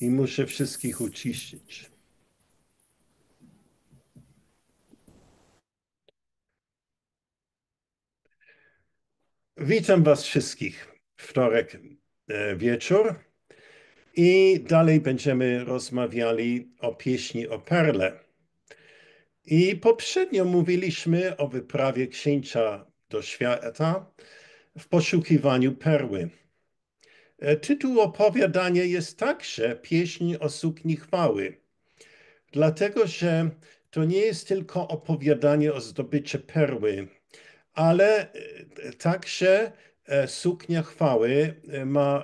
I muszę wszystkich uciszyć. Witam Was wszystkich. Wtorek wieczór i dalej będziemy rozmawiali o pieśni o Perle. I poprzednio mówiliśmy o wyprawie księcia do świata w poszukiwaniu perły. Tytuł opowiadania jest także pieśń o sukni chwały, dlatego że to nie jest tylko opowiadanie o zdobyciu perły, ale także suknia chwały ma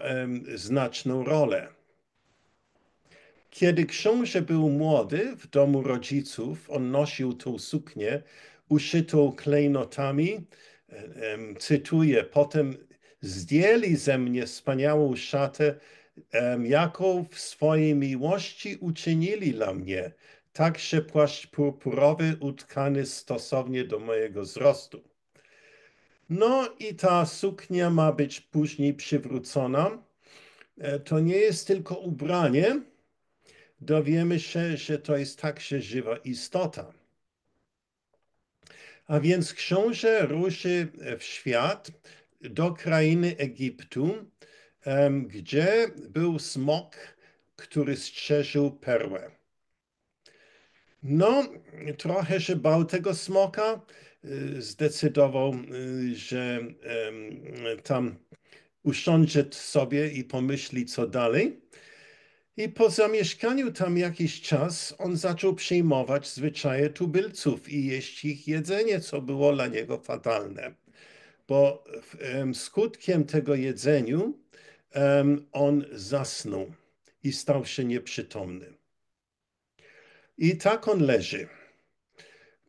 znaczną rolę. Kiedy książę był młody w domu rodziców, on nosił tą suknię uszytą klejnotami. Cytuję: potem zdjęli ze mnie wspaniałą szatę, jaką w swojej miłości uczynili dla mnie. Także płaszcz purpurowy utkany stosownie do mojego wzrostu. No i ta suknia ma być później przywrócona. To nie jest tylko ubranie. Dowiemy się, że to jest także żywa istota. A więc książę ruszy w świat do krainy Egiptu, gdzie był smok, który strzeżył perłę. No, trochę się bał tego smoka. Zdecydował, że tam usiądzie sobie i pomyśli, co dalej. I po zamieszkaniu tam jakiś czas on zaczął przyjmować zwyczaje tubylców i jeść ich jedzenie, co było dla niego fatalne. Bo skutkiem tego jedzeniu on zasnął i stał się nieprzytomny. I tak on leży.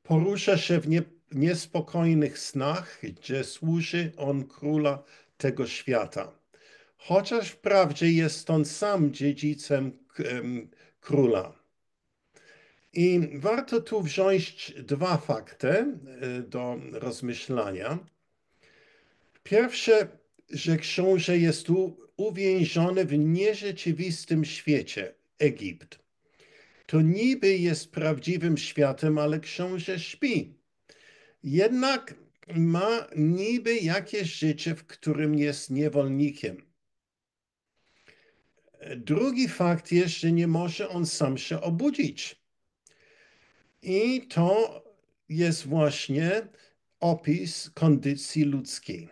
Porusza się w niespokojnych snach, gdzie służy on króla tego świata. Chociaż wprawdzie jest on sam dziedzicem króla. I warto tu wziąć dwa fakty do rozmyślania. Pierwsze, że książę jest tu uwięziony w nierzeczywistym świecie, Egipt. To niby jest prawdziwym światem, ale książę śpi. Jednak ma niby jakieś życie, w którym jest niewolnikiem. Drugi fakt jest, że nie może on sam się obudzić. I to jest właśnie opis kondycji ludzkiej.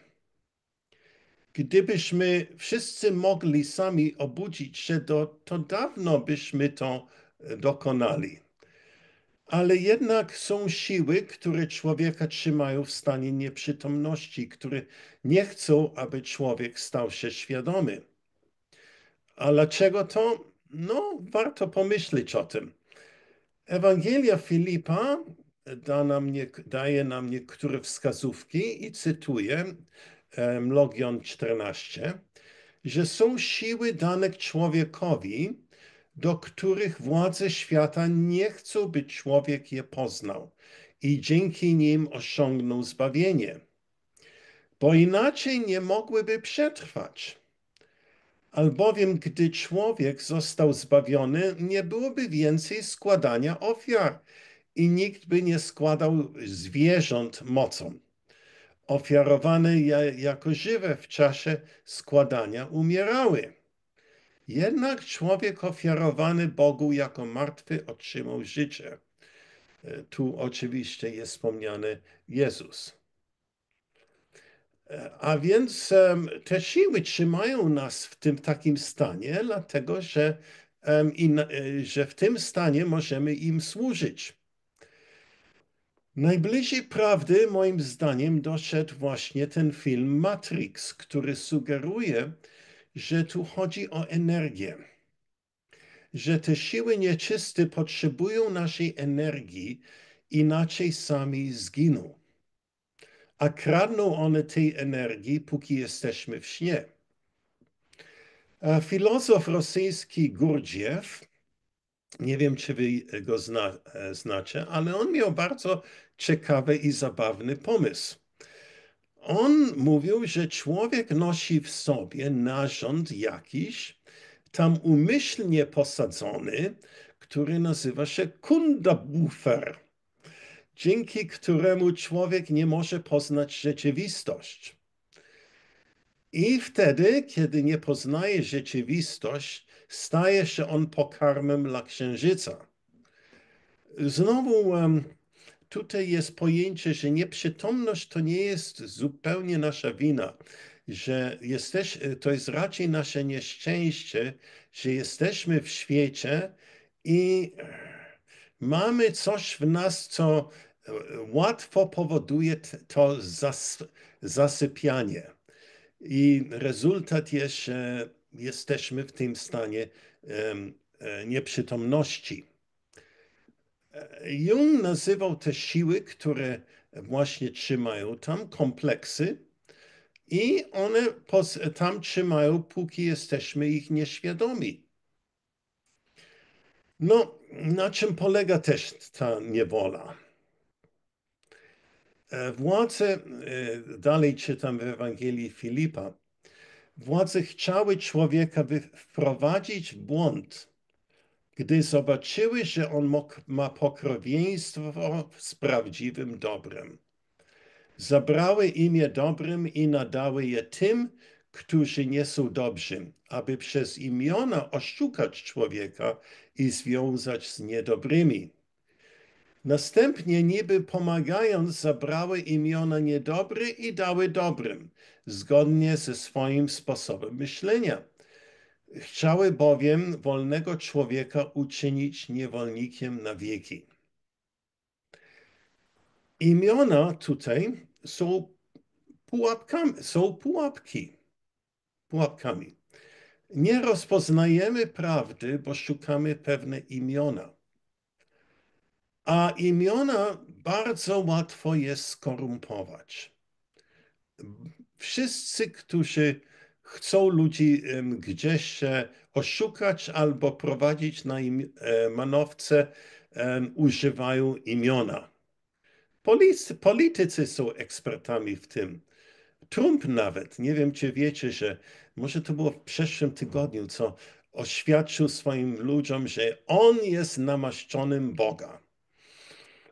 Gdybyśmy wszyscy mogli sami obudzić się, to dawno byśmy to dokonali. Ale jednak są siły, które człowieka trzymają w stanie nieprzytomności, które nie chcą, aby człowiek stał się świadomy. A dlaczego to? No, warto pomyśleć o tym. Ewangelia Filipa daje nam niektóre wskazówki i cytuję Logion 14, że są siły dane człowiekowi, do których władze świata nie chcą, by człowiek je poznał i dzięki nim osiągnął zbawienie, bo inaczej nie mogłyby przetrwać. Albowiem gdy człowiek został zbawiony, nie byłoby więcej składania ofiar i nikt by nie składał zwierząt mocą. Ofiarowane jako żywe w czasie składania umierały. Jednak człowiek ofiarowany Bogu jako martwy otrzymał życie. Tu oczywiście jest wspomniany Jezus. A więc te siły trzymają nas w tym takim stanie, dlatego że w tym stanie możemy im służyć. Najbliżej prawdy, moim zdaniem, doszedł właśnie ten film Matrix, który sugeruje, że tu chodzi o energię, że te siły nieczyste potrzebują naszej energii, inaczej sami zginą. A kradną one tej energii, póki jesteśmy w śnie. Filozof rosyjski Gurdziew, nie wiem, czy wy go znacie, ale on miał bardzo ciekawy i zabawny pomysł. On mówił, że człowiek nosi w sobie narząd jakiś, tam umyślnie posadzony, który nazywa się Kundabufer, dzięki któremu człowiek nie może poznać rzeczywistość. I wtedy, kiedy nie poznaje rzeczywistość, staje się on pokarmem dla księżyca. Znowu tutaj jest pojęcie, że nieprzytomność to nie jest zupełnie nasza wina, że to jest raczej nasze nieszczęście, że jesteśmy w świecie i mamy coś w nas, co łatwo powoduje to zasypianie. I rezultat jest, że jesteśmy w tym stanie nieprzytomności. Jung nazywał te siły, które właśnie trzymają tam, kompleksy, i one tam trzymają, póki jesteśmy ich nieświadomi. No, na czym polega też ta niewola? Władze, dalej czytam w Ewangelii Filipa, władze chciały człowieka wprowadzić w błąd, gdy zobaczyły, że on ma pokrewieństwo z prawdziwym dobrem. Zabrały imię dobrym i nadały je tym, którzy nie są dobrzy, aby przez imiona oszukać człowieka i związać z niedobrymi. Następnie, niby pomagając, zabrały imiona niedobry i dały dobrym, zgodnie ze swoim sposobem myślenia. Chciały bowiem wolnego człowieka uczynić niewolnikiem na wieki. Imiona tutaj są pułapkami. Nie rozpoznajemy prawdy, bo szukamy pewne imiona. A imiona bardzo łatwo jest skorumpować. Wszyscy, którzy chcą ludzi gdzieś oszukać albo prowadzić na manowce, używają imiona. Politycy są ekspertami w tym. Trump nawet, nie wiem czy wiecie, że może to było w przeszłym tygodniu, co oświadczył swoim ludziom, że on jest namaszczonym Boga.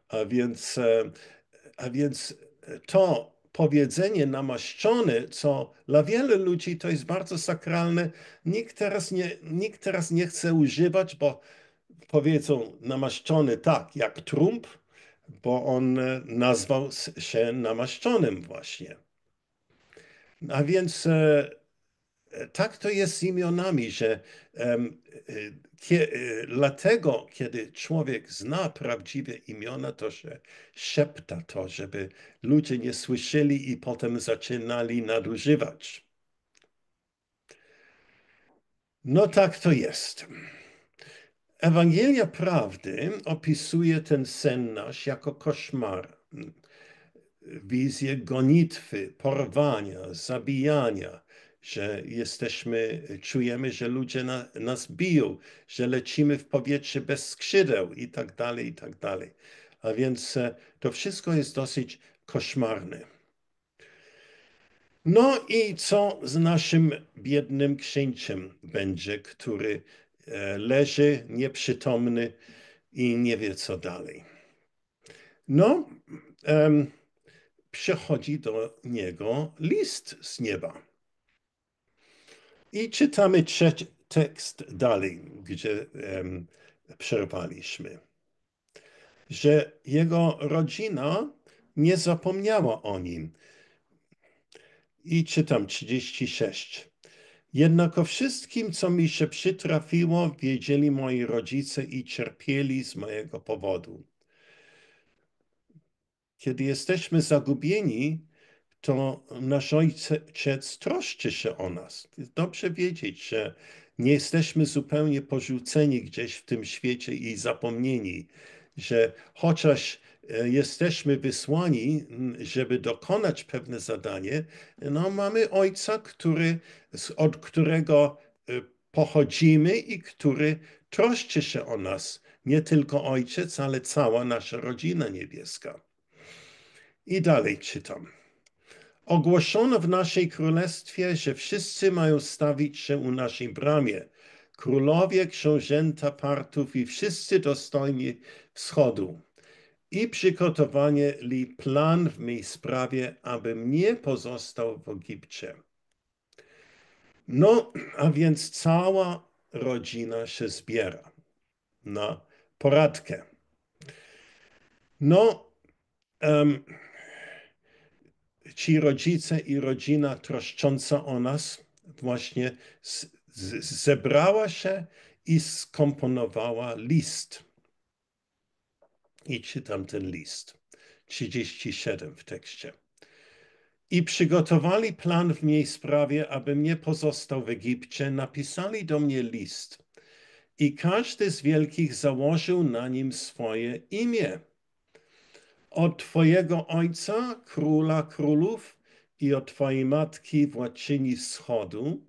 A więc to powiedzenie namaszczony, co dla wielu ludzi to jest bardzo sakralne, nikt teraz nie chce używać, bo powiedzą namaszczony tak, jak Trump, bo on nazwał się namaszczonym właśnie. A więc tak to jest z imionami, że dlatego, kiedy człowiek zna prawdziwe imiona, to się szepta to, żeby ludzie nie słyszeli i potem zaczynali nadużywać. No tak to jest. Ewangelia Prawdy opisuje ten sen nasz jako koszmar. Wizję gonitwy, porwania, zabijania, że czujemy, że ludzie nas biją, że lecimy w powietrze bez skrzydeł i tak dalej, i tak dalej. A więc to wszystko jest dosyć koszmarne. No i co z naszym biednym księciem będzie, który leży nieprzytomny i nie wie co dalej. No, przychodzi do niego list z nieba. I czytamy tekst dalej, gdzie przerwaliśmy. Że jego rodzina nie zapomniała o nim. I czytam 36. Jednak o wszystkim, co mi się przytrafiło, wiedzieli moi rodzice i cierpieli z mojego powodu. Kiedy jesteśmy zagubieni, to nasz ojciec troszczy się o nas. Jest dobrze wiedzieć, że nie jesteśmy zupełnie porzuceni gdzieś w tym świecie i zapomnieni, że chociaż jesteśmy wysłani, żeby dokonać pewne zadanie, no mamy ojca, od którego pochodzimy i który troszczy się o nas. Nie tylko ojciec, ale cała nasza rodzina niebieska. I dalej czytam. Ogłoszono w naszej królestwie, że wszyscy mają stawić się u naszej bramie. królowie, książęta partów i wszyscy dostojni wschodu. I przygotowali plan w mej sprawie, abym nie pozostał w Egipcie. No, a więc cała rodzina się zbiera na poradkę. No, ci rodzice i rodzina troszcząca o nas właśnie zebrała się i skomponowała list. I czytam ten list. 37 w tekście. I przygotowali plan w mojej sprawie, abym nie pozostał w Egipcie. Napisali do mnie list. I każdy z wielkich założył na nim swoje imię. Od twojego ojca, króla królów, i od twojej matki, władczyni wschodu,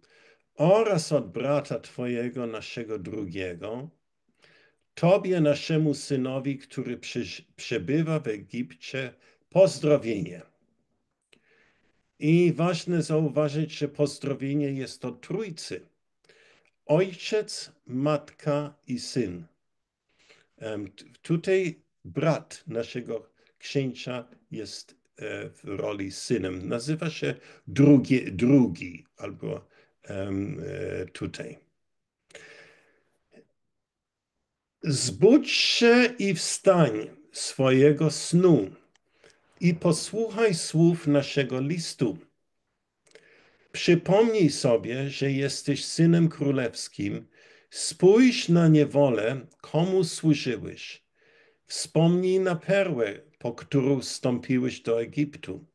oraz od brata twojego, naszego drugiego, tobie, naszemu synowi, który przebywa w Egipcie, pozdrowienie. I ważne zauważyć, że pozdrowienie jest od Trójcy. Ojciec, matka i syn. Tutaj brat naszego księcia jest w roli synem. Nazywa się drugi albo tutaj. Zbudź się i wstań swojego snu i posłuchaj słów naszego listu. Przypomnij sobie, że jesteś synem królewskim. Spójrz na niewolę, komu służyłeś. Wspomnij na perłę, po którą wstąpiłeś do Egiptu.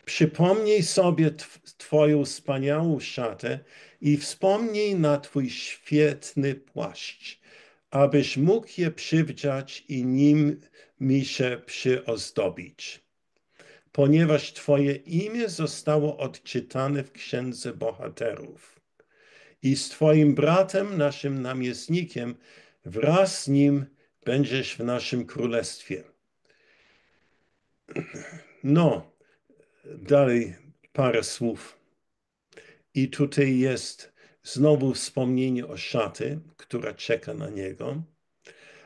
Przypomnij sobie twoją wspaniałą szatę i wspomnij na twój świetny płaszcz, abyś mógł je przywdziać i nim mi się przyozdobić. Ponieważ twoje imię zostało odczytane w Księdze Bohaterów. I z twoim bratem, naszym namiestnikiem, wraz z nim będziesz w naszym królestwie. No, dalej parę słów. I tutaj jest znowu wspomnienie o szaty, która czeka na niego.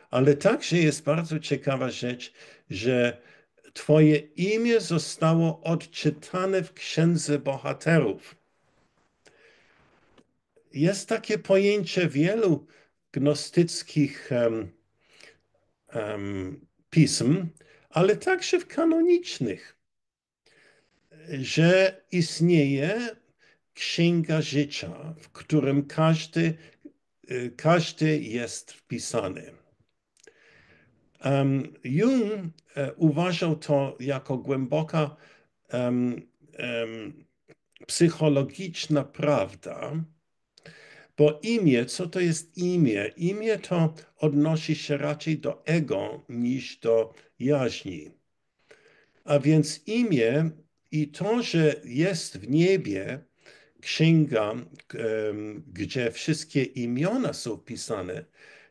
Ale także jest bardzo ciekawa rzecz, że twoje imię zostało odczytane w Księdze Bohaterów. Jest takie pojęcie wielu gnostyckich pism, ale także w kanonicznych, że istnieje Księga Życia, w którym każdy jest wpisany. Jung uważał to jako głęboka psychologiczna prawda, bo imię, co to jest imię? Imię to odnosi się raczej do ego niż do jaźni. A więc imię i to, że jest w niebie księga, gdzie wszystkie imiona są pisane,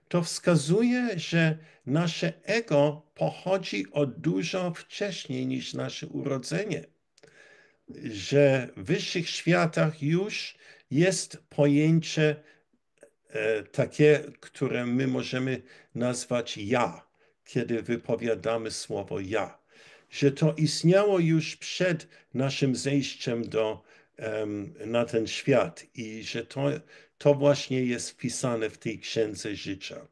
to wskazuje, że nasze ego pochodzi od dużo wcześniej niż nasze urodzenie. Że w wyższych światach już jest pojęcie takie, które my możemy nazwać ja, kiedy wypowiadamy słowo ja. Że to istniało już przed naszym zejściem na ten świat i że to właśnie jest wpisane w tej Księdze Życia.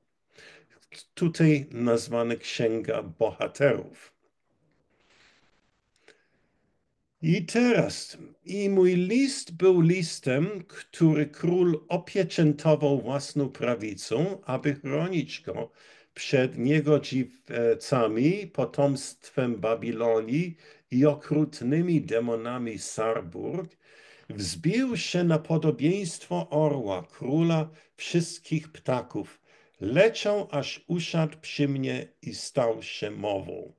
Tutaj nazwane Księga Bohaterów. I teraz, i mój list był listem, który król opieczętował własną prawicą, aby chronić go przed niegodziwcami, potomstwem Babilonii i okrutnymi demonami Sarburg. Wzbił się na podobieństwo orła, króla wszystkich ptaków. Leciał, aż usiadł przy mnie i stał się mową.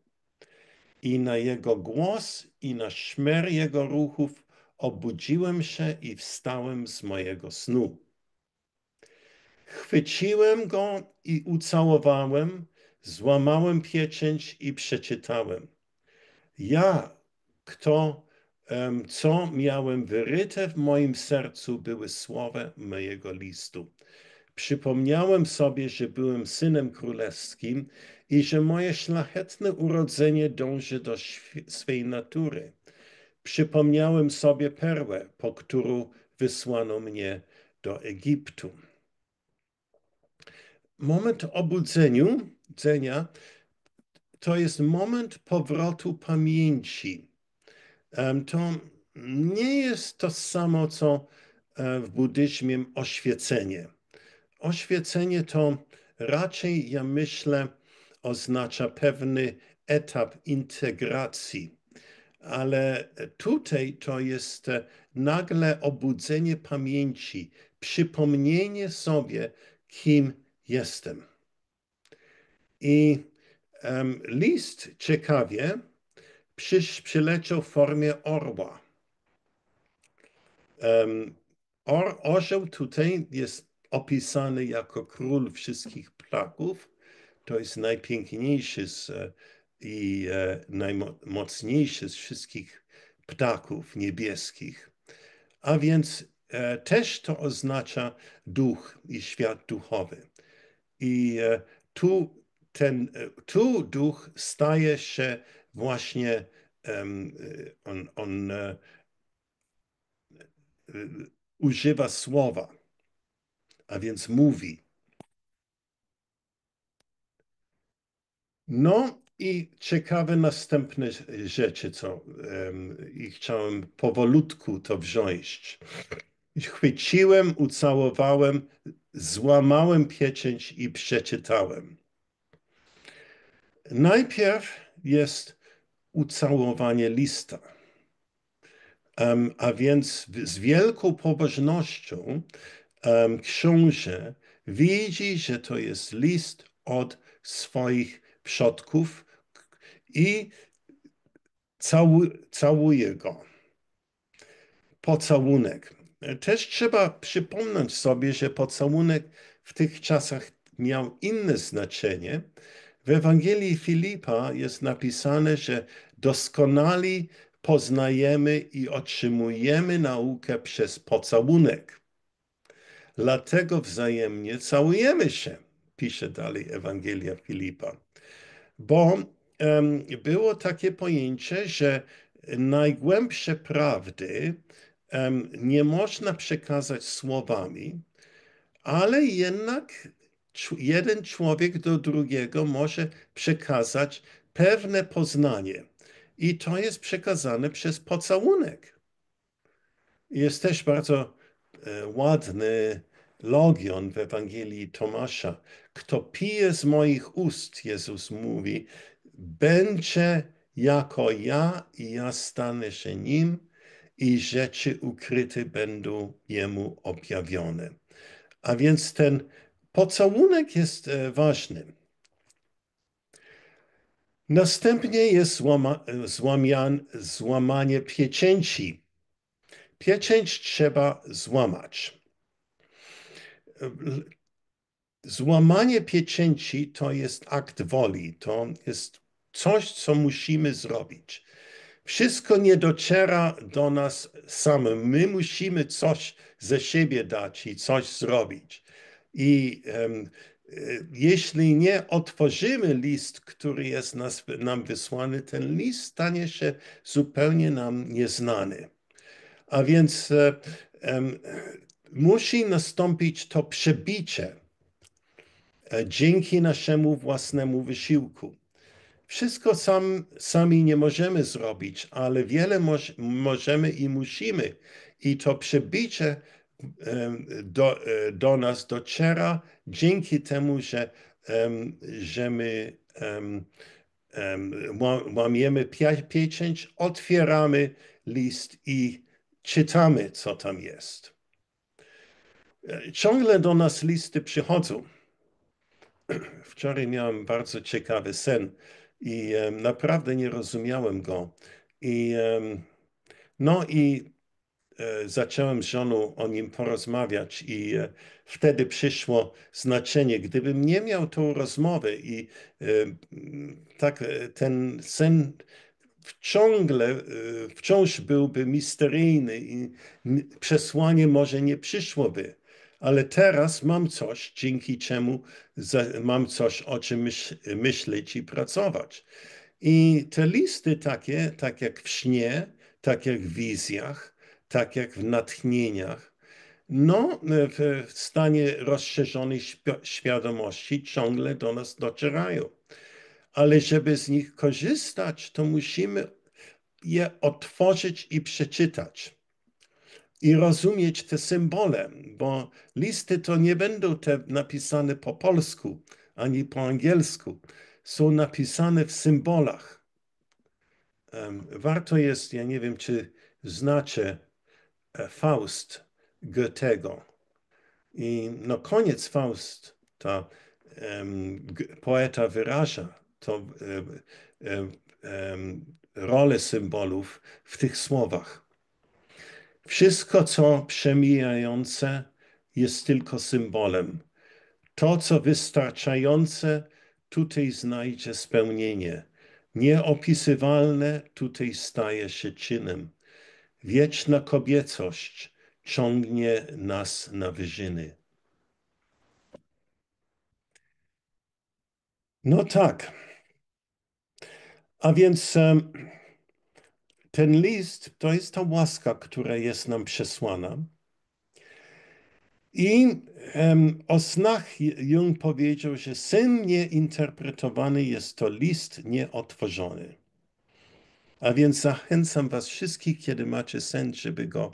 I na jego głos i na szmer jego ruchów obudziłem się i wstałem z mojego snu. Chwyciłem go i ucałowałem, złamałem pieczęć i przeczytałem. Ja, kto co miałem wyryte w moim sercu, były słowa mojego listu. Przypomniałem sobie, że byłem synem królewskim i że moje szlachetne urodzenie dąży do swej natury. Przypomniałem sobie perłę, po którą wysłano mnie do Egiptu. Moment obudzenia to jest moment powrotu pamięci. To nie jest to samo, co w buddyzmie oświecenie. Oświecenie to raczej, ja myślę, oznacza pewny etap integracji, ale tutaj to jest nagle obudzenie pamięci, przypomnienie sobie, kim jestem. I list ciekawie przyleciał w formie orła. Orzeł tutaj jest opisany jako król wszystkich ptaków. To jest najpiękniejszy i najmocniejszy z wszystkich ptaków niebieskich. A więc też to oznacza duch i świat duchowy. I tu duch staje się właśnie, on używa słowa, a więc mówi. No i ciekawe następne rzeczy, co i chciałem powolutku to wziąć. Chwyciłem, ucałowałem, złamałem pieczęć i przeczytałem. Najpierw jest ucałowanie lista. A więc z wielką pobożnością książę widzi, że to jest list od swoich przodków i całuje go. Pocałunek. Też trzeba przypomnieć sobie, że pocałunek w tych czasach miał inne znaczenie. W Ewangelii Filipa jest napisane, że doskonali poznajemy i otrzymujemy naukę przez pocałunek. Dlatego wzajemnie całujemy się, pisze dalej Ewangelia Filipa. Bo było takie pojęcie, że najgłębsze prawdy nie można przekazać słowami, ale jednak jeden człowiek do drugiego może przekazać pewne poznanie. I to jest przekazane przez pocałunek. Jest też bardzo ładny logion w Ewangelii Tomasza. Kto pije z moich ust, Jezus mówi, będzie jako ja i ja stanę się nim i rzeczy ukryte będą jemu objawione. A więc ten pocałunek jest ważny. Następnie jest złamanie pieczęci. Pieczęć trzeba złamać. Złamanie pieczęci to jest akt woli, to jest coś, co musimy zrobić. Wszystko nie dociera do nas samym. My musimy coś ze siebie dać i coś zrobić. I jeśli nie otworzymy list, który jest nam wysłany, ten list stanie się zupełnie nam nieznany. A więc musi nastąpić to przebicie dzięki naszemu własnemu wysiłku. Wszystko sami nie możemy zrobić, ale wiele możemy i musimy. I to przebicie do nas dociera dzięki temu, że my łamiemy pieczęć, otwieramy list i czytamy, co tam jest. Ciągle do nas listy przychodzą. Wczoraj miałem bardzo ciekawy sen i naprawdę nie rozumiałem go. I zacząłem z żoną o nim porozmawiać i wtedy przyszło znaczenie. Gdybym nie miał tą rozmowę i tak ten sen wciąż byłby misteryjny i przesłanie może nie przyszłoby. Ale teraz mam coś, dzięki czemu mam coś, o czym myśleć i pracować. I te listy takie, tak jak w śnie, tak jak w wizjach, tak jak w natchnieniach, no, w stanie rozszerzonej świadomości ciągle do nas docierają. Ale żeby z nich korzystać, to musimy je otworzyć i przeczytać. I rozumieć te symbole, bo listy to nie będą te napisane po polsku ani po angielsku. Są napisane w symbolach. Warto jest, ja nie wiem, czy znacie Faust Goethego. I no koniec Faust, to poeta wyraża to rolę symbolów w tych słowach. Wszystko, co przemijające, jest tylko symbolem. To, co wystarczające, tutaj znajdzie spełnienie. Nieopisywalne tutaj staje się czynem. Wieczna kobiecość ciągnie nas na wyżyny. No tak. A więc ten list to jest ta łaska, która jest nam przesłana. I o snach Jung powiedział, że sen nieinterpretowany jest to list nieotworzony. A więc zachęcam was wszystkich, kiedy macie sen, żeby go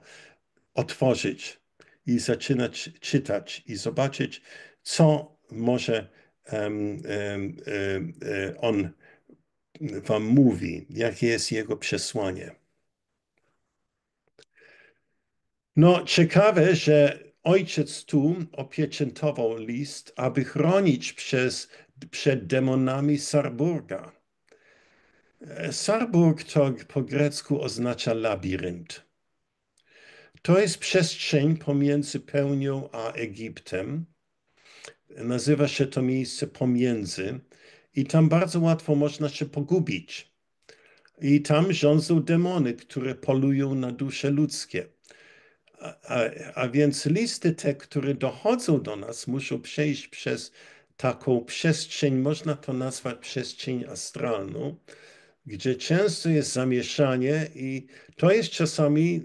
otworzyć i zaczynać czytać i zobaczyć, co może on wam mówi, jakie jest jego przesłanie. No, ciekawe, że ojciec tu opieczętował list, aby chronić przed demonami Sarburga. Sarburg to po grecku oznacza labirynt. To jest przestrzeń pomiędzy Pełnią a Egiptem. Nazywa się to miejsce pomiędzy i tam bardzo łatwo można się pogubić. I tam rządzą demony, które polują na dusze ludzkie. A więc listy te, które dochodzą do nas, muszą przejść przez taką przestrzeń, można to nazwać przestrzeń astralną, gdzie często jest zamieszanie i to jest czasami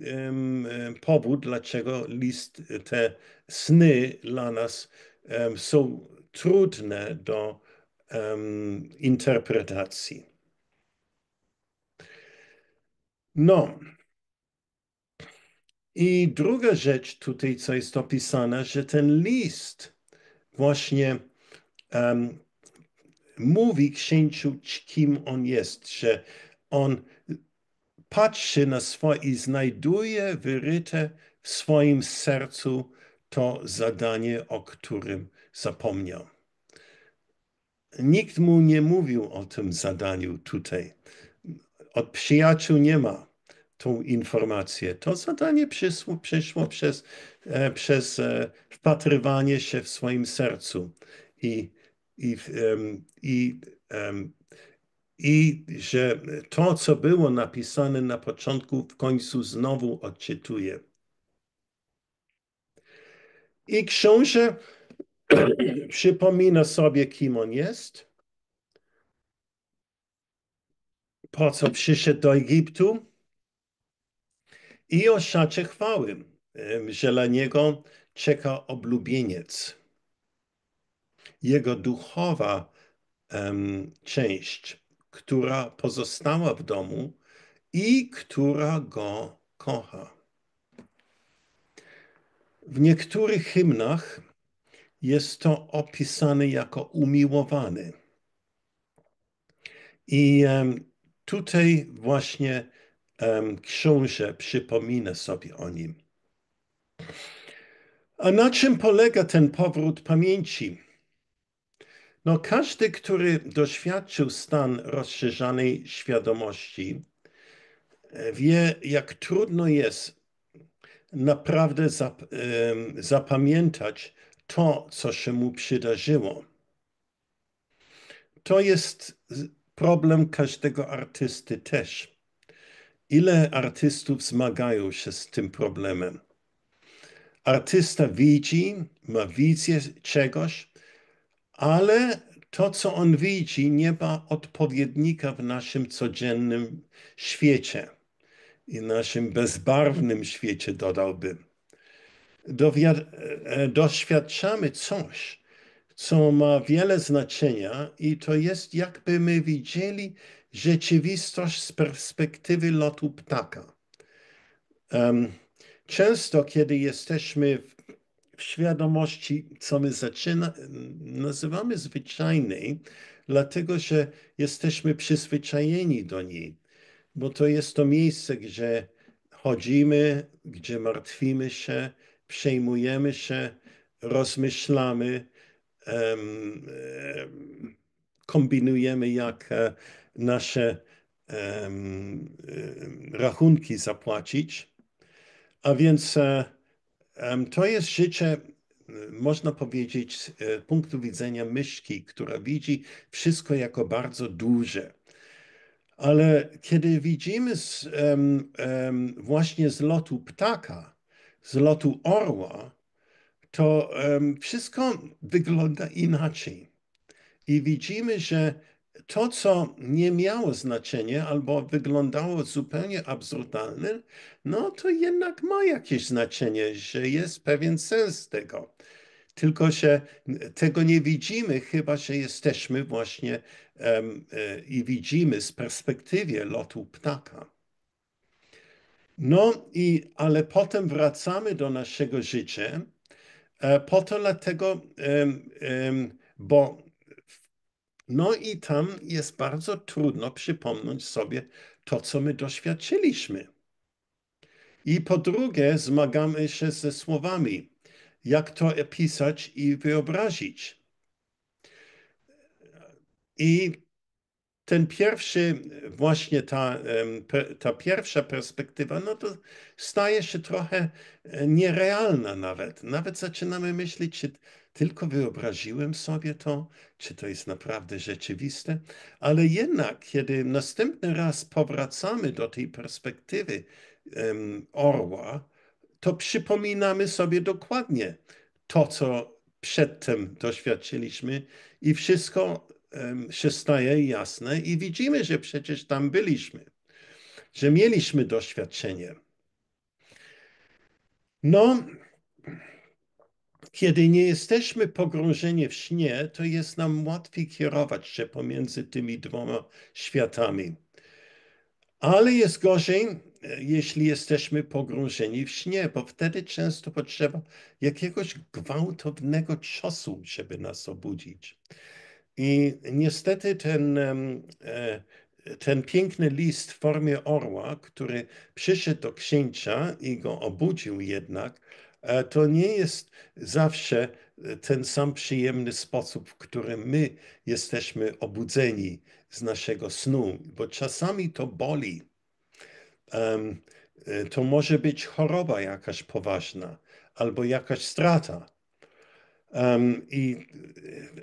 powód, dlaczego te sny dla nas są trudne do interpretacji. No, i druga rzecz tutaj, co jest opisane, że ten list właśnie mówi księciu, kim on jest, że on patrzy na swoje i znajduje wyryte w swoim sercu to zadanie, o którym zapomniał. Nikt mu nie mówił o tym zadaniu tutaj. Od przyjaciół nie ma tą informację. To zadanie przyszło przez wpatrywanie się w swoim sercu i, i, i, i że to, co było napisane na początku, w końcu znowu odczytuje. I książę przypomina sobie, kim on jest, po co przyszedł do Egiptu i oświadczy chwały, że dla niego czeka oblubieniec. Jego duchowa część, która pozostała w domu i która go kocha. W niektórych hymnach jest to opisane jako umiłowany. I tutaj właśnie książę przypomina sobie o nim. A na czym polega ten powrót pamięci? No, każdy, który doświadczył stan rozszerzonej świadomości, wie, jak trudno jest naprawdę zapamiętać to, co się mu przydarzyło. To jest problem każdego artysty też. Ile artystów zmagają się z tym problemem? Artysta widzi, ma wizję czegoś, ale to, co on widzi, nie ma odpowiednika w naszym codziennym świecie i naszym bezbarwnym świecie, dodałbym. Doświadczamy coś, co ma wiele znaczenia i to jest jakby my widzieli rzeczywistość z perspektywy lotu ptaka. Często, kiedy jesteśmy w świadomości, co my nazywamy zwyczajnej, dlatego że jesteśmy przyzwyczajeni do niej, bo to jest to miejsce, gdzie chodzimy, gdzie martwimy się, przejmujemy się, rozmyślamy, kombinujemy, jak nasze rachunki zapłacić. A więc to jest życie, można powiedzieć, z punktu widzenia myszki, która widzi wszystko jako bardzo duże. Ale kiedy widzimy właśnie z lotu ptaka, z lotu orła, to wszystko wygląda inaczej. I widzimy, że to, co nie miało znaczenia albo wyglądało zupełnie absurdalne, no to jednak ma jakieś znaczenie, że jest pewien sens tego. Tylko, że tego nie widzimy, chyba że jesteśmy właśnie i widzimy z perspektywy lotu ptaka. No i, ale potem wracamy do naszego życia, po to dlatego, bo no i tam jest bardzo trudno przypomnieć sobie to, co my doświadczyliśmy. I po drugie, zmagamy się ze słowami, jak to opisać i wyobrazić. I ten pierwszy, właśnie ta pierwsza perspektywa, no to staje się trochę nierealna nawet. Nawet zaczynamy myśleć, czy tylko wyobraziłem sobie to, czy to jest naprawdę rzeczywiste. Ale jednak, kiedy następny raz powracamy do tej perspektywy orła, to przypominamy sobie dokładnie to, co przedtem doświadczyliśmy i wszystko się staje jasne i widzimy, że przecież tam byliśmy, że mieliśmy doświadczenie. No, kiedy nie jesteśmy pogrążeni w śnie, to jest nam łatwiej kierować się pomiędzy tymi dwoma światami. Ale jest gorzej, jeśli jesteśmy pogrążeni w śnie, bo wtedy często potrzeba jakiegoś gwałtownego ciosu, żeby nas obudzić. I niestety ten piękny list w formie orła, który przyszedł do księcia i go obudził jednak, to nie jest zawsze ten sam przyjemny sposób, w którym my jesteśmy obudzeni z naszego snu, bo czasami to boli. To może być choroba jakaś poważna albo jakaś strata.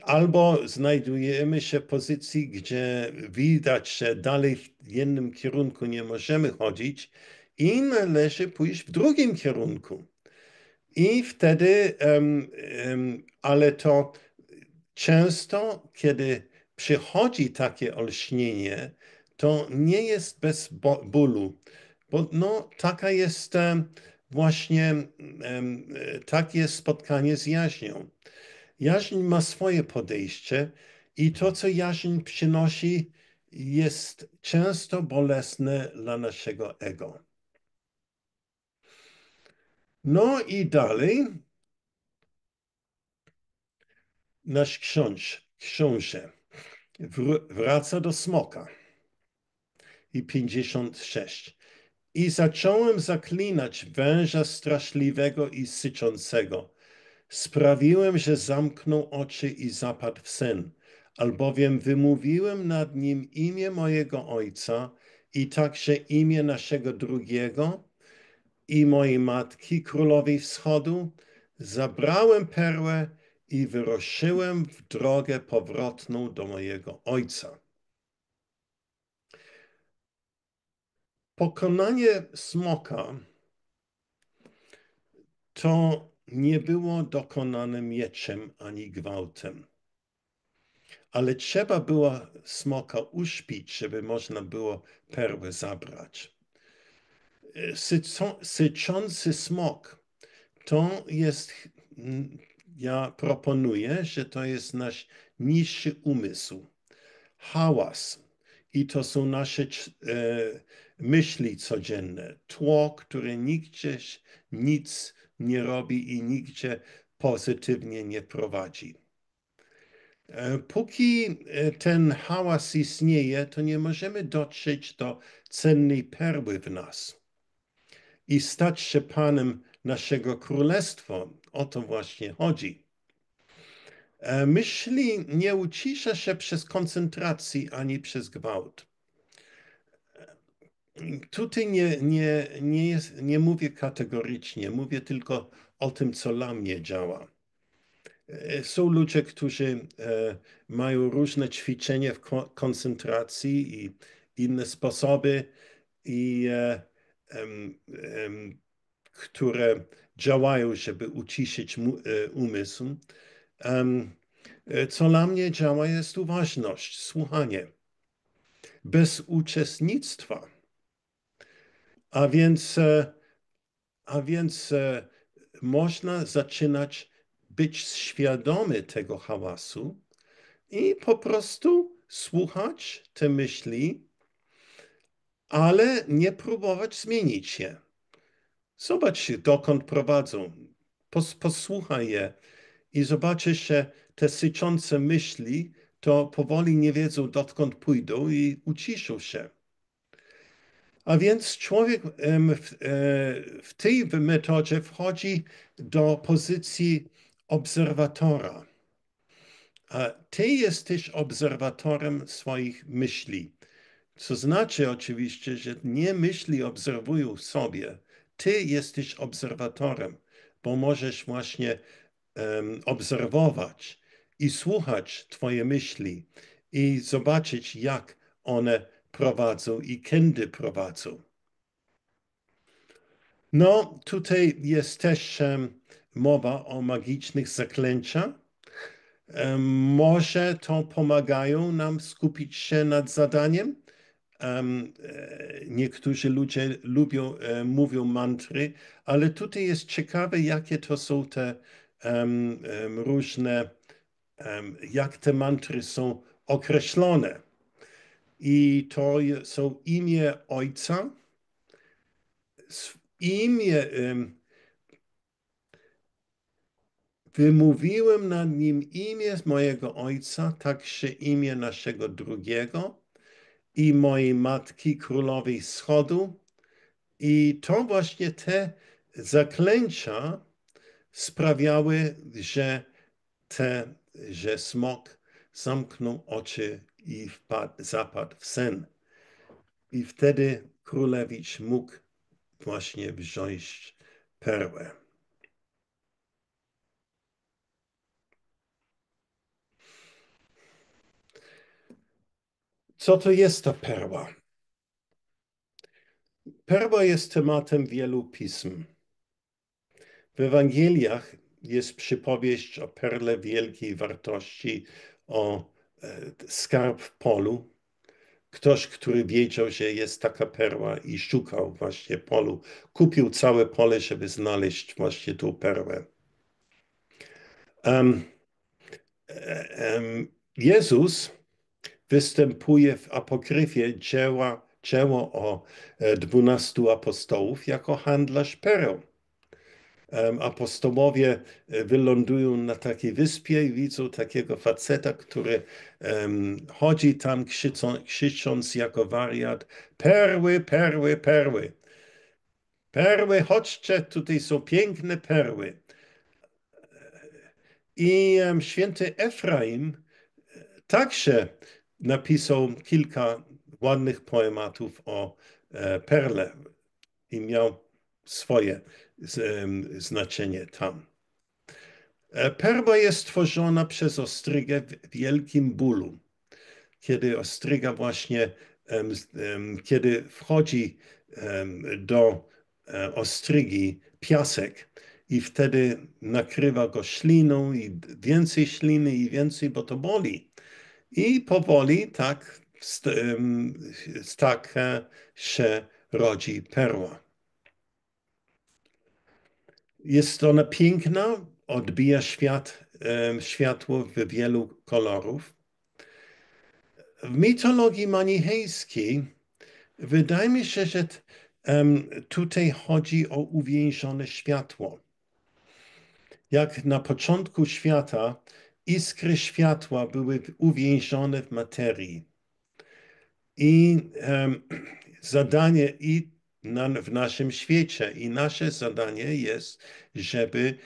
Albo znajdujemy się w pozycji, gdzie widać, że dalej w jednym kierunku nie możemy chodzić i należy pójść w drugim kierunku. I wtedy, ale to często, kiedy przychodzi takie olśnienie, to nie jest bez bólu, bo no, taka jest właśnie, takie jest spotkanie z jaźnią. Jaźń ma swoje podejście i to, co jaźń przynosi, jest często bolesne dla naszego ego. No i dalej nasz książę wraca do smoka i 56. I zacząłem zaklinać węża straszliwego i syczącego. Sprawiłem, że zamknął oczy i zapadł w sen, albowiem wymówiłem nad nim imię mojego ojca i także imię naszego drugiego i mojej matki, królowej wschodu. Zabrałem perłę i wyruszyłem w drogę powrotną do mojego ojca. Pokonanie smoka to nie było dokonane mieczem ani gwałtem, ale trzeba było smoka uśpić, żeby można było perły zabrać. Syczący smok to jest, ja proponuję, że to jest nasz niższy umysł, hałas. I to są nasze myśli codzienne, tło, które nigdzie nic nie robi i nigdzie pozytywnie nie prowadzi. Póki ten hałas istnieje, to nie możemy dotrzeć do cennej perły w nas i stać się panem naszego królestwa. O to właśnie chodzi. Myśli nie ucisza się przez koncentrację ani przez gwałt. Tutaj nie mówię kategorycznie, mówię tylko o tym, co dla mnie działa. Są ludzie, którzy mają różne ćwiczenia w koncentracji i inne sposoby, i, które działają, żeby uciszyć umysł. Co dla mnie działa, jest uważność, słuchanie. Bez uczestnictwa. A więc, można zaczynać być świadomy tego hałasu i po prostu słuchać te myśli, ale nie próbować zmienić je. Zobacz, dokąd prowadzą. Posłuchaj je i zobaczysz, że te syczące myśli to powoli nie wiedzą, dokąd pójdą i uciszą się. A więc człowiek w tej metodzie wchodzi do pozycji obserwatora. A ty jesteś obserwatorem swoich myśli. Co znaczy oczywiście, że nie myśli obserwują sobie. Ty jesteś obserwatorem, bo możesz właśnie obserwować i słuchać twoje myśli i zobaczyć, jak one prowadzą i kiedy prowadzą. No, tutaj jest też mowa o magicznych zaklęciach. Może to pomagają nam skupić się nad zadaniem. Niektórzy ludzie mówią mantry, ale tutaj jest ciekawe, jakie to są te różne, jak te mantry są określone. I to są imię Ojca, imię, wymówiłem nad nim imię mojego Ojca, także imię naszego drugiego i mojej Matki Królowej Wschodu. I to właśnie te zaklęcia sprawiały, że smok zamknął oczy i zapadł w sen. I wtedy królewicz mógł właśnie wziąć perłę. Co to jest ta perła? Perła jest tematem wielu pism. W Ewangeliach jest przypowieść o perle wielkiej wartości, o skarb w polu. Ktoś, który wiedział, że jest taka perła i szukał właśnie polu, kupił całe pole, żeby znaleźć właśnie tą perłę. Jezus występuje w apokryfie dzieło o 12 apostołów jako handlarz pereł. Apostołowie wylądują na takiej wyspie i widzą takiego faceta, który chodzi tam krzycząc jako wariat: perły, perły, perły. Perły, chodźcie, tutaj są piękne perły. I święty Efraim także napisał kilka ładnych poematów o perle i miał swoje znaczenie tam. Perła jest stworzona przez ostrygę w wielkim bólu. Kiedy ostryga właśnie, kiedy wchodzi do ostrygi piasek i wtedy nakrywa go śliną i więcej śliny i więcej, bo to boli. I powoli tak się rodzi perła. Jest ona piękna, odbija światło w wielu kolorów. W mitologii manichejskiej wydaje mi się, że tutaj chodzi o uwięzione światło. Jak na początku świata iskry światła były uwięzione w materii. I zadanie w naszym świecie i nasze zadanie jest, żeby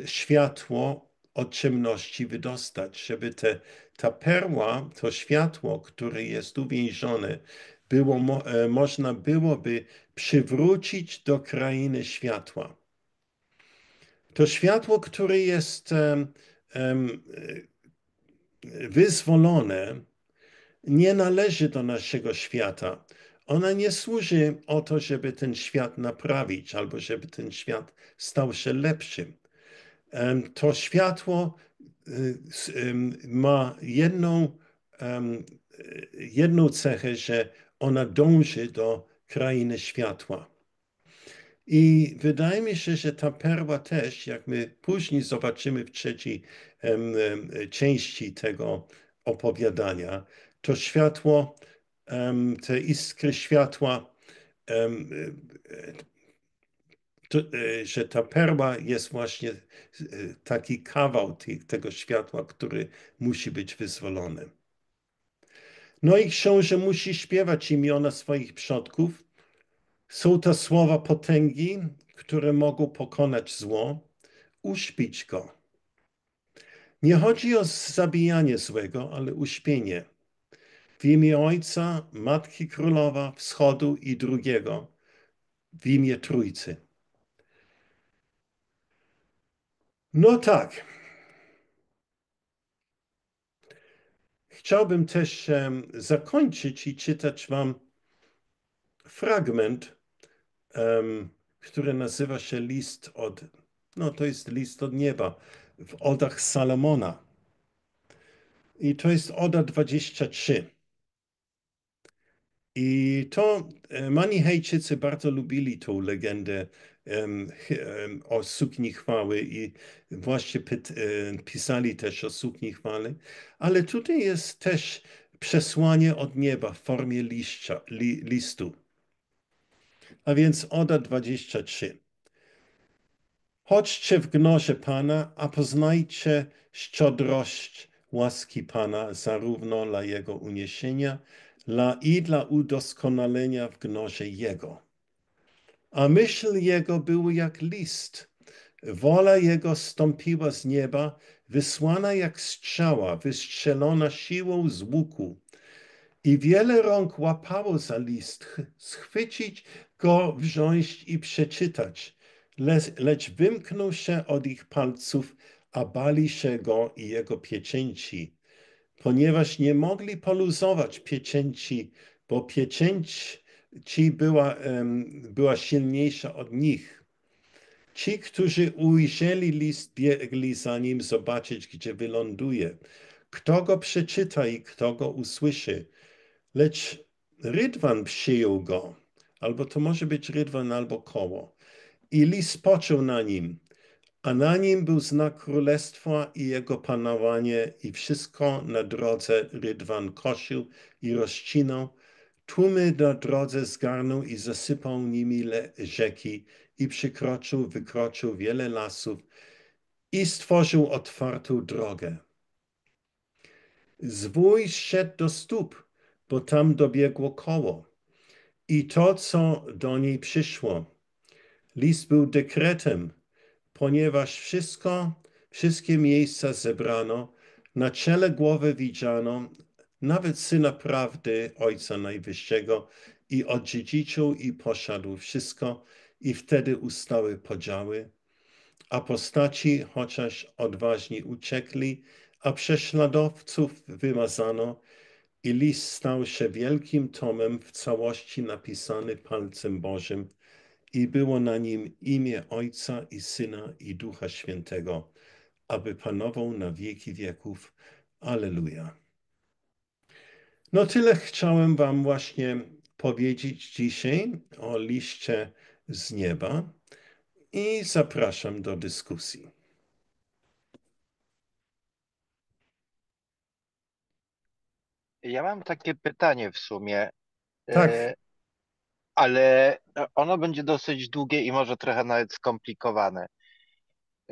światło od ciemności wydostać, żeby ta perła, to światło, które jest uwięzione, można byłoby przywrócić do krainy światła. To światło, które jest wyzwolone, nie należy do naszego świata. Ona nie służy o to, żeby ten świat naprawić albo żeby ten świat stał się lepszym. To światło ma jedną cechę, że ona dąży do krainy światła. I wydaje mi się, że ta perła też, jak my później zobaczymy w trzeciej części tego opowiadania, to światło, te iskry światła, że ta perła jest właśnie taki kawał tego światła, który musi być wyzwolony. No i książę musi śpiewać imiona swoich przodków. Są to słowa potęgi, które mogą pokonać zło, uśpić go. Nie chodzi o zabijanie złego, ale uśpienie. W imię Ojca, Matki Królowa, Wschodu i drugiego, w imię Trójcy. No tak. Chciałbym też zakończyć i czytać wam fragment, który nazywa się to jest list od nieba, w Odach Salomona. I to jest Oda 23. I to Manichejczycy bardzo lubili tą legendę o sukni chwały i właśnie pisali też o sukni chwały, ale tutaj jest też przesłanie od nieba w formie listu. A więc Oda 23. Chodźcie w gnorze Pana, a poznajcie szczodrość łaski Pana, zarówno dla Jego uniesienia, i dla udoskonalenia w gnorze Jego. A myśl Jego była jak list. Wola Jego stąpiła z nieba, wysłana jak strzała, wystrzelona siłą z łuku. I wiele rąk łapało za list, schwycić go, wziąć i przeczytać. Lecz wymknął się od ich palców, a bali się go i jego pieczęci, ponieważ nie mogli poluzować pieczęci, bo pieczęć była silniejsza od nich. Ci, którzy ujrzeli list, biegli za nim zobaczyć, gdzie wyląduje. Kto go przeczyta i kto go usłyszy. Lecz rydwan przyjął go, albo to może być rydwan, albo koło. I list spoczął na nim, a na nim był znak królestwa i jego panowanie i wszystko na drodze rydwan kosił i rozcinał. Tłumy na drodze zgarnął i zasypał nimi rzeki i wykroczył wiele lasów i stworzył otwartą drogę. Zwój szedł do stóp, bo tam dobiegło koło i to, co do niej przyszło. List był dekretem, ponieważ wszystkie miejsca zebrano, na czele głowy widziano, nawet Syna Prawdy, Ojca Najwyższego, i odziedziczył i posiadł wszystko, i wtedy ustały podziały. Apostaci, chociaż odważni uciekli, a prześladowców wymazano, i list stał się wielkim tomem w całości napisany palcem Bożym i było na nim imię Ojca i Syna i Ducha Świętego, aby panował na wieki wieków. Alleluja. No tyle chciałem wam właśnie powiedzieć dzisiaj o liście z nieba i zapraszam do dyskusji. Ja mam takie pytanie w sumie, Tak, e, ale ono będzie dosyć długie i może trochę nawet skomplikowane.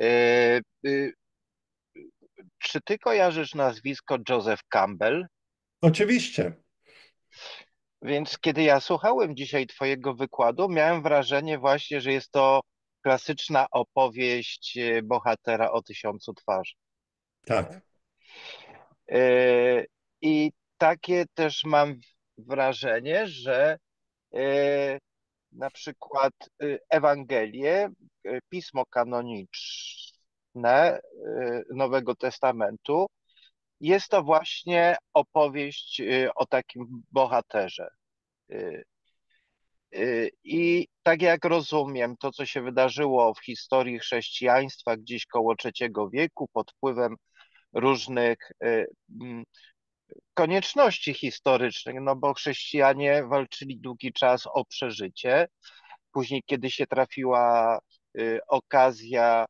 E, e, Czy ty kojarzysz nazwisko Joseph Campbell? oczywiście. Więc kiedy ja słuchałem dzisiaj twojego wykładu, miałem wrażenie właśnie, że jest to klasyczna opowieść bohatera o tysiącu twarzy. Nie? Tak. E, I takie też mam wrażenie, że e, na przykład Ewangelie, pismo kanoniczne Nowego Testamentu, jest to właśnie opowieść o takim bohaterze. Y, I tak jak rozumiem, to co się wydarzyło w historii chrześcijaństwa gdzieś koło trzeciego wieku pod wpływem różnych mm, konieczności historycznych, no bo chrześcijanie walczyli długi czas o przeżycie. Później, kiedy się trafiła okazja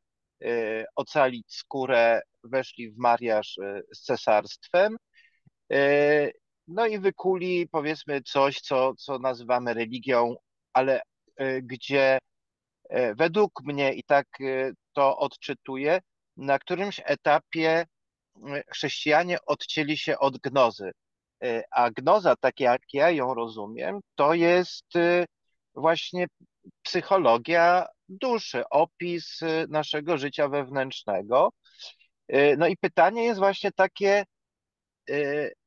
ocalić skórę, weszli w mariaż z cesarstwem. Y, No i wykuli, powiedzmy, coś, co nazywamy religią, ale gdzie według mnie, i tak to odczytuję, na którymś etapie chrześcijanie odcięli się od gnozy. A gnoza, tak jak ja ją rozumiem, to jest właśnie psychologia duszy, opis naszego życia wewnętrznego. No i pytanie jest właśnie takie,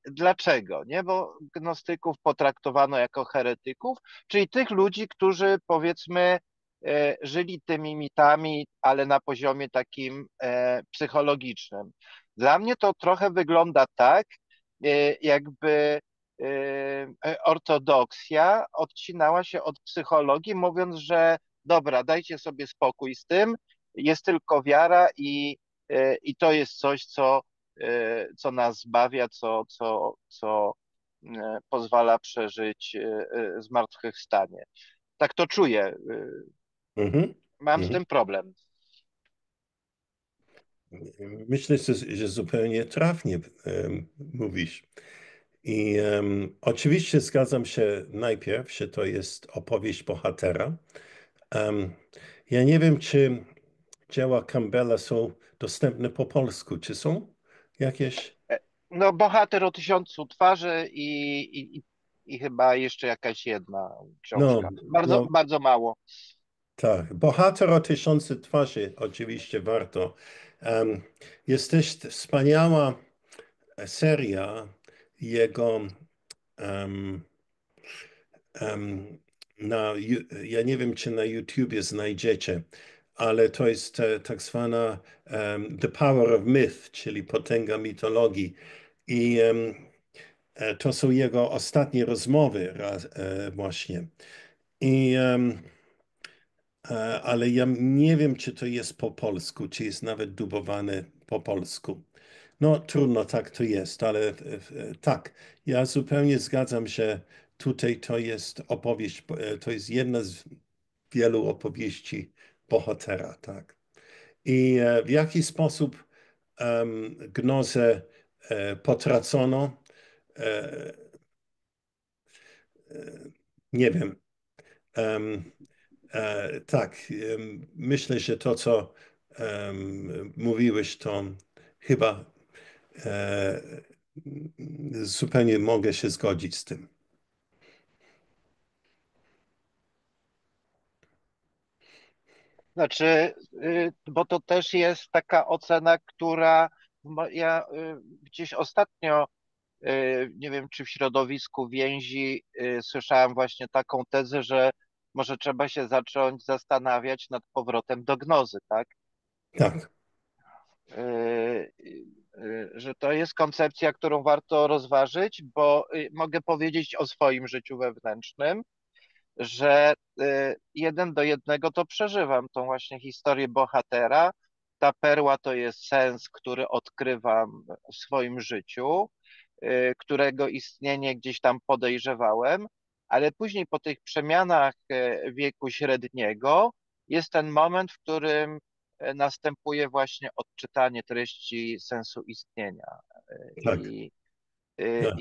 dlaczego, nie? Bo gnostyków potraktowano jako heretyków, czyli tych ludzi, którzy powiedzmy żyli tymi mitami, ale na poziomie takim psychologicznym. Dla mnie to trochę wygląda tak, jakby ortodoksja odcinała się od psychologii, mówiąc, że dobra, dajcie sobie spokój z tym, jest tylko wiara i to jest coś, co nas zbawia, co pozwala przeżyć zmartwychwstanie. Tak to czuję. Mhm. Mam z Mhm. tym problem. Myślę, że zupełnie trafnie mówisz. I oczywiście zgadzam się najpierw, że to jest opowieść bohatera. Em, ja nie wiem, czy dzieła Campbella są dostępne po polsku. Czy są jakieś? No, bohater o tysiącu twarzy i chyba jeszcze jakaś jedna No, książka. Bardzo, no bardzo mało. tak. Bohater o tysiącu twarzy oczywiście warto. Em, jest też wspaniała seria jego. em, ja nie wiem, czy na YouTubie znajdziecie, ale to jest tak zwana The Power of Myth, czyli potęga mitologii. I to są jego ostatnie rozmowy właśnie. I, ale ja nie wiem, czy to jest po polsku, czy jest nawet dubowane po polsku. No trudno, tak to jest, ale tak, ja zupełnie zgadzam się. Tutaj to jest opowieść, to jest jedna z wielu opowieści bohatera, tak. I w jaki sposób gnozę potracono, e, nie wiem. Em, tak, myślę, że to, co mówiłeś, to chyba e, zupełnie mogę się zgodzić z tym. Znaczy, bo to też jest taka ocena, która ja gdzieś ostatnio, nie wiem, czy w środowisku więzi, słyszałem właśnie taką tezę, że może trzeba się zacząć zastanawiać nad powrotem do gnozy, tak? Tak, Yy, że to jest koncepcja, którą warto rozważyć, bo mogę powiedzieć o swoim życiu wewnętrznym, że 1 do 1 to przeżywam tą właśnie historię bohatera. Ta perła to jest sens, który odkrywam w swoim życiu, którego istnienie gdzieś tam podejrzewałem, ale później po tych przemianach wieku średniego jest ten moment, w którym następuje właśnie odczytanie treści sensu istnienia. Tak, I tak.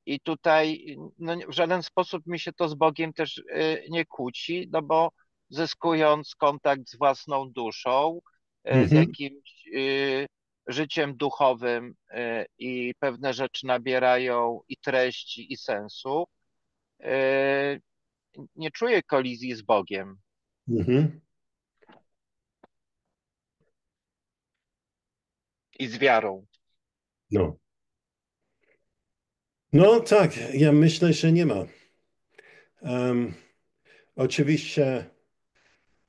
i tutaj no, w żaden sposób mi się to z Bogiem też nie kłóci, no bo zyskując kontakt z własną duszą, z Mhm, jakimś życiem duchowym i pewne rzeczy nabierają i treści, i sensu, y, nie czuję kolizji z Bogiem mhm. i z wiarą. No. No tak, ja myślę, że nie ma. Em, oczywiście,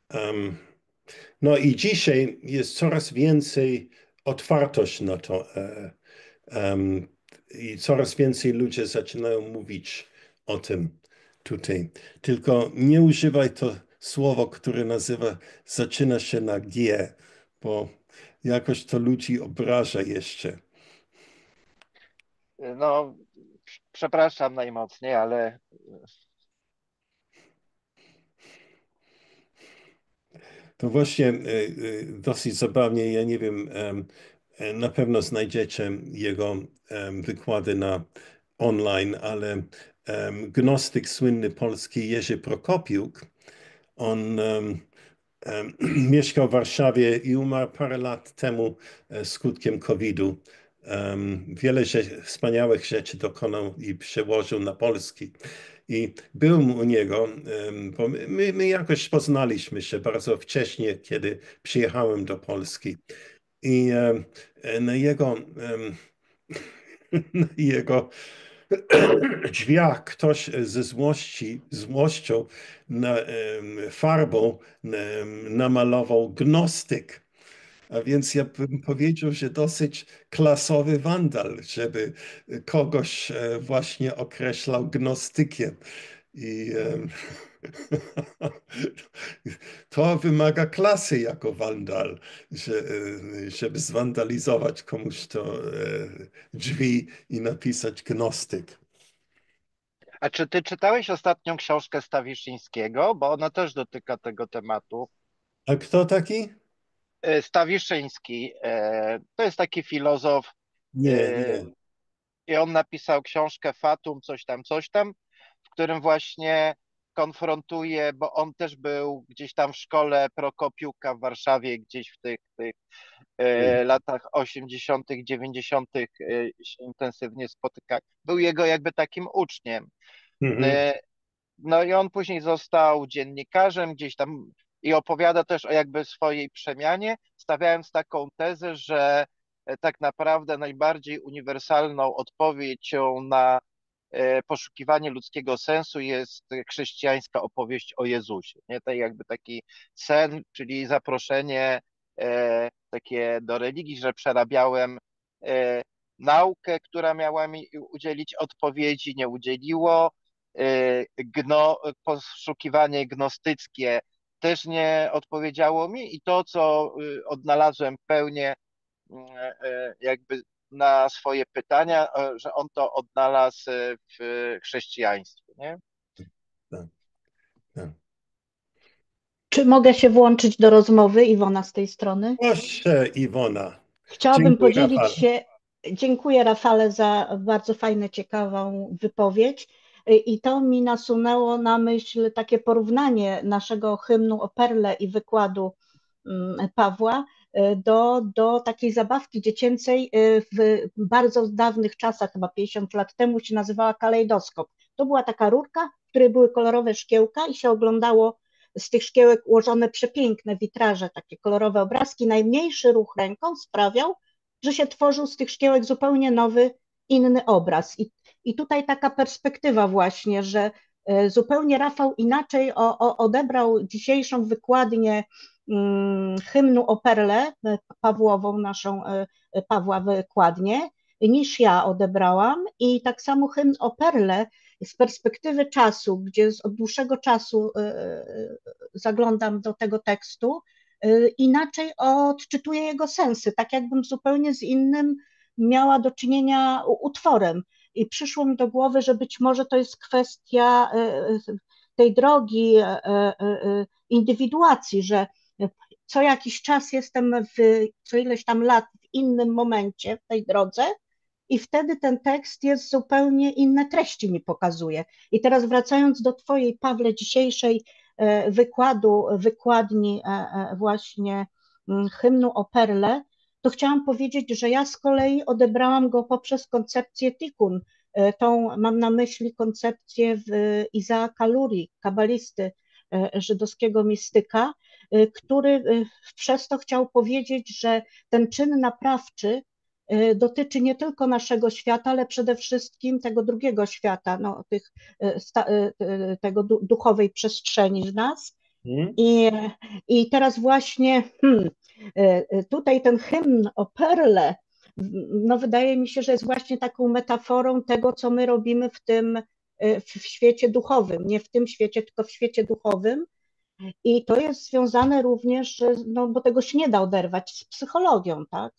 em, no i dzisiaj jest coraz więcej otwartość na to. Em, I coraz więcej ludzie zaczynają mówić o tym tutaj. Tylko nie używaj to słowo, które zaczyna się na G, bo jakoś to ludzi obraża jeszcze. No, przepraszam najmocniej, ale To właśnie dosyć zabawnie, ja nie wiem, na pewno znajdziecie jego wykłady na online, ale gnostyk słynny polski Jerzy Prokopiuk, on mieszkał w Warszawie i umarł parę lat temu skutkiem COVID-u. Wiele wspaniałych rzeczy dokonał i przełożył na polski. I byłem u niego, bo my jakoś poznaliśmy się bardzo wcześnie, kiedy przyjechałem do Polski. I na jego, na jego drzwiach ktoś ze złością farbą namalował gnostyk. A więc ja bym powiedział, że dosyć klasowy wandal, żeby kogoś właśnie określał gnostykiem. I to wymaga klasy jako wandal, żeby zwandalizować komuś to drzwi i napisać gnostyk. a czy ty czytałeś ostatnią książkę Stawiszyńskiego? Bo ona też dotyka tego tematu. A kto taki? Stawiszyński to jest taki filozof Nie, e, nie. i on napisał książkę Fatum, coś tam, w którym właśnie konfrontuje, bo on też był gdzieś tam w szkole Prokopiuka w Warszawie, gdzieś w tych Nie. latach 80., 90. Się intensywnie spotykał. Był jego jakby takim uczniem. Mhm. E, No i on później został dziennikarzem gdzieś tam i opowiada też o jakby swojej przemianie, stawiając taką tezę, że tak naprawdę najbardziej uniwersalną odpowiedzią na poszukiwanie ludzkiego sensu jest chrześcijańska opowieść o Jezusie. Nie? To jakby taki sen, czyli zaproszenie takie do religii, że przerabiałem e, naukę, która miała mi udzielić odpowiedzi, nie udzieliło. Poszukiwanie gnostyckie też nie odpowiedziało mi i to, co odnalazłem pełnię jakby na swoje pytania, że on to odnalazł w chrześcijaństwie, nie? Tak, tak. Czy mogę się włączyć do rozmowy, Iwona z tej strony? Proszę, Iwona. Chciałabym Dziękuję, podzielić Rafał. się, dziękuję Rafale za bardzo fajną, ciekawą wypowiedź. I to mi nasunęło na myśl takie porównanie naszego hymnu o Perle i wykładu Pawła do takiej zabawki dziecięcej w bardzo dawnych czasach, chyba 50 lat temu, się nazywała kalejdoskop. To była taka rurka, w której były kolorowe szkiełka i się oglądało z tych szkiełek ułożone przepiękne witraże, takie kolorowe obrazki. Najmniejszy ruch ręką sprawiał, że się tworzył z tych szkiełek zupełnie nowy, inny obraz. I tutaj taka perspektywa właśnie, że zupełnie Rafał inaczej odebrał dzisiejszą wykładnię hymnu o Perle, Pawłową, naszą Pawła wykładnię, niż ja odebrałam. I tak samo hymn o Perle z perspektywy czasu, gdzie od dłuższego czasu zaglądam do tego tekstu, inaczej odczytuję jego sensy, tak jakbym zupełnie z innym miała do czynienia utworem. I przyszło mi do głowy, że być może to jest kwestia tej drogi indywiduacji, że co jakiś czas jestem co ileś tam lat w innym momencie w tej drodze i wtedy ten tekst jest zupełnie inne treści mi pokazuje. I teraz wracając do twojej, Pawle, dzisiejszej wykładni właśnie hymnu o Perle, to chciałam powiedzieć, że ja z kolei odebrałam go poprzez koncepcję Tikkun. Tą mam na myśli koncepcję Izaaka Lurii, kabalisty, żydowskiego mistyka, który przez to chciał powiedzieć, że ten czyn naprawczy dotyczy nie tylko naszego świata, ale przede wszystkim tego drugiego świata, no, tego duchowej przestrzeni w nas. I teraz właśnie tutaj ten hymn o Perle, no wydaje mi się, że jest właśnie taką metaforą tego, co my robimy w świecie duchowym, nie w tym świecie, tylko w świecie duchowym. I to jest związane również, no bo tego się nie da oderwać, z psychologią, tak?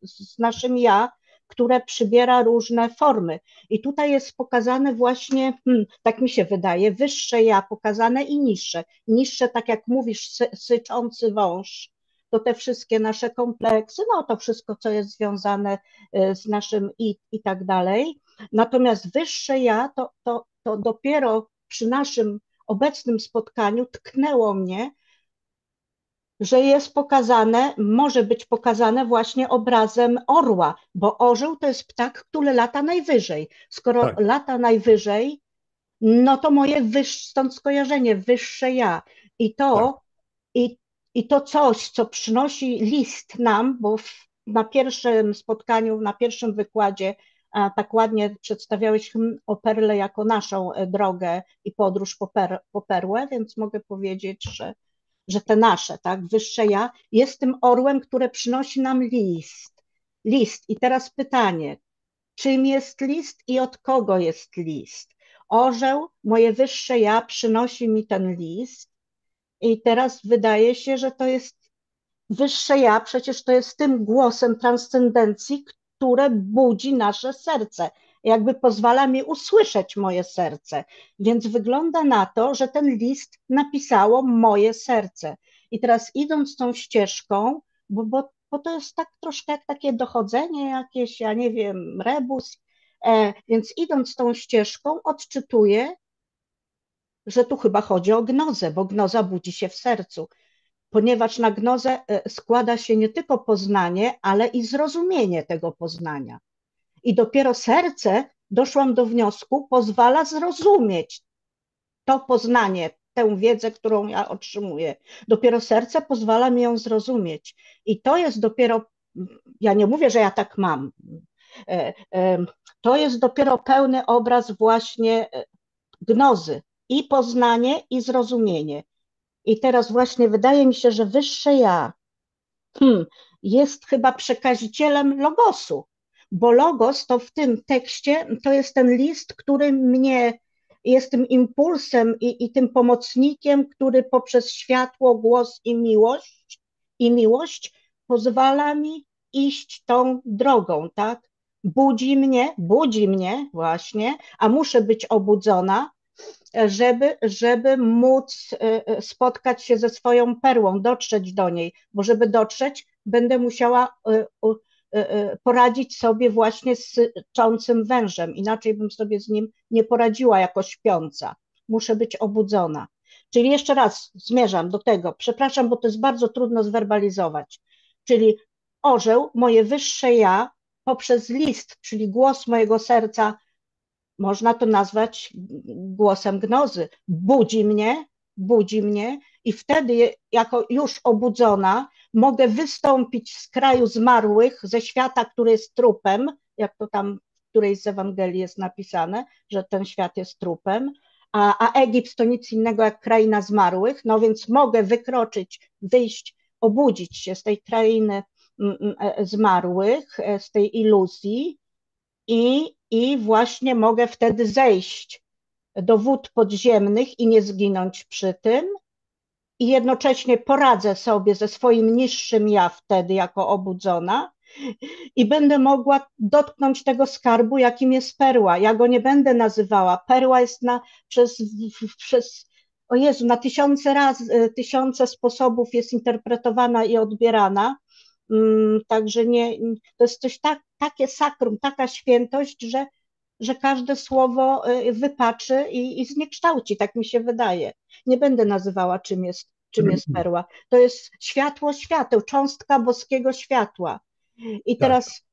Z naszym ja, które przybiera różne formy. I tutaj jest pokazane właśnie, tak mi się wydaje, wyższe ja pokazane i niższe. Niższe, tak jak mówisz, syczący wąż, to te wszystkie nasze kompleksy, no to wszystko, co jest związane z naszym i tak dalej. Natomiast wyższe ja, to dopiero przy naszym obecnym spotkaniu tknęło mnie, że jest pokazane, może być pokazane właśnie obrazem orła, bo orzeł to jest ptak, który lata najwyżej. Skoro Tak. lata najwyżej, no to moje stąd skojarzenie, wyższe ja. I to coś, co przynosi list nam, bo na pierwszym spotkaniu, na pierwszym wykładzie tak ładnie przedstawiałeś hymn o Perle jako naszą drogę i podróż po perłę, więc mogę powiedzieć, że te nasze, tak, wyższe ja, jest tym orłem, które przynosi nam list. List. I teraz pytanie, czym jest list i od kogo jest list? Orzeł, moje wyższe ja, przynosi mi ten list i teraz wydaje się, że to jest wyższe ja, przecież to jest tym głosem transcendencji, które budzi nasze serce, jakby pozwala mi usłyszeć moje serce. Więc wygląda na to, że ten list napisało moje serce. I teraz idąc tą ścieżką, bo to jest tak troszkę jak takie dochodzenie jakieś, ja nie wiem, rebus, więc idąc tą ścieżką odczytuję, że tu chyba chodzi o gnozę, bo gnoza budzi się w sercu, ponieważ na gnozę składa się nie tylko poznanie, ale i zrozumienie tego poznania. I dopiero serce, doszłam do wniosku, pozwala zrozumieć to poznanie, tę wiedzę, którą ja otrzymuję. Dopiero serce pozwala mi ją zrozumieć. I to jest dopiero, ja nie mówię, że ja tak mam, to jest dopiero pełny obraz właśnie gnozy. I poznanie, i zrozumienie. I teraz właśnie wydaje mi się, że wyższe ja jest chyba przekazicielem logosu, bo logos to w tym tekście to jest ten list, który mnie jest tym impulsem i tym pomocnikiem, który poprzez światło, głos i miłość pozwala mi iść tą drogą, tak? Budzi mnie właśnie, a muszę być obudzona, żeby móc spotkać się ze swoją perłą, dotrzeć do niej, bo żeby dotrzeć, będę musiała poradzić sobie właśnie z syczącym wężem, inaczej bym sobie z nim nie poradziła jako śpiąca. Muszę być obudzona. Czyli jeszcze raz zmierzam do tego, przepraszam, bo to jest bardzo trudno zwerbalizować, czyli orzeł, moje wyższe ja, poprzez list, czyli głos mojego serca, można to nazwać głosem gnozy. Budzi mnie i wtedy jako już obudzona mogę wystąpić z kraju zmarłych, ze świata, który jest trupem, jak to tam w którejś z Ewangelii jest napisane, że ten świat jest trupem, a Egipt to nic innego jak kraina zmarłych, no więc mogę wykroczyć, wyjść, obudzić się z tej krainy zmarłych, z tej iluzji i właśnie mogę wtedy zejść do wód podziemnych i nie zginąć przy tym i jednocześnie poradzę sobie ze swoim niższym ja wtedy jako obudzona i będę mogła dotknąć tego skarbu, jakim jest perła. Ja go nie będę nazywała. Perła jest o Jezu, na tysiące sposobów jest interpretowana i odbierana. Także to jest coś takie sakrum, taka świętość, że każde słowo wypaczy i zniekształci, tak mi się wydaje. Nie będę nazywała, czym jest perła. To jest światło świateł, cząstka boskiego światła. I teraz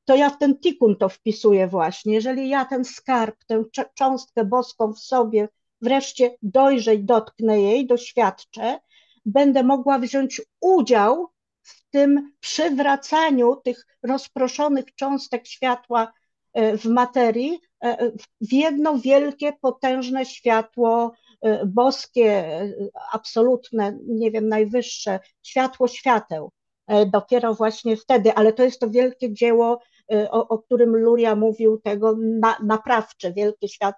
to ja w ten tikun to wpisuję właśnie. Jeżeli ja ten skarb, tę cząstkę boską w sobie wreszcie dojrzę i dotknę jej, doświadczę, będę mogła wziąć udział w tym przywracaniu tych rozproszonych cząstek światła w materii w jedno wielkie, potężne światło boskie, absolutne, nie wiem, najwyższe, światło świateł. Dopiero właśnie wtedy, ale to jest to wielkie dzieło, o którym Luria mówił, tego naprawcze, wielkie świat.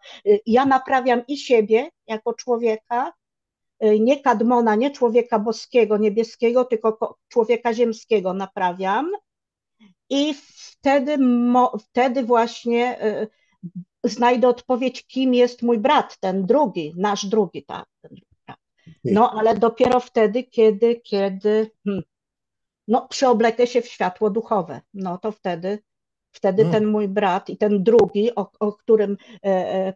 Ja naprawiam i siebie jako człowieka, nie kadmona, nie człowieka boskiego, niebieskiego, tylko człowieka ziemskiego naprawiam i wtedy właśnie znajdę odpowiedź, kim jest mój brat, ten drugi, nasz drugi, tak. No ale dopiero wtedy, kiedy przeoblekę się w światło duchowe, no to wtedy ten mój brat i ten drugi, o którym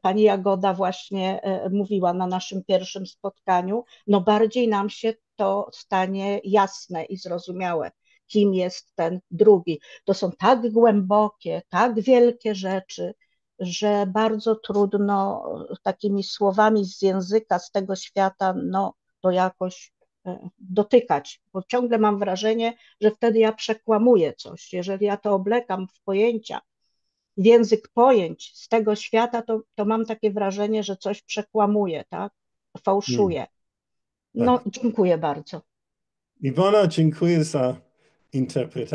pani Jagoda właśnie mówiła na naszym pierwszym spotkaniu, no bardziej nam się to stanie jasne i zrozumiałe, kim jest ten drugi. To są tak głębokie, tak wielkie rzeczy, że bardzo trudno takimi słowami z języka, z tego świata, no to jakoś dotykać, bo ciągle mam wrażenie, że wtedy ja przekłamuję coś. Jeżeli ja to oblekam w pojęcia, w język pojęć z tego świata, to mam takie wrażenie, że coś przekłamuję, tak? Fałszuję. No, dziękuję bardzo. Iwona, dziękuję za interpretację.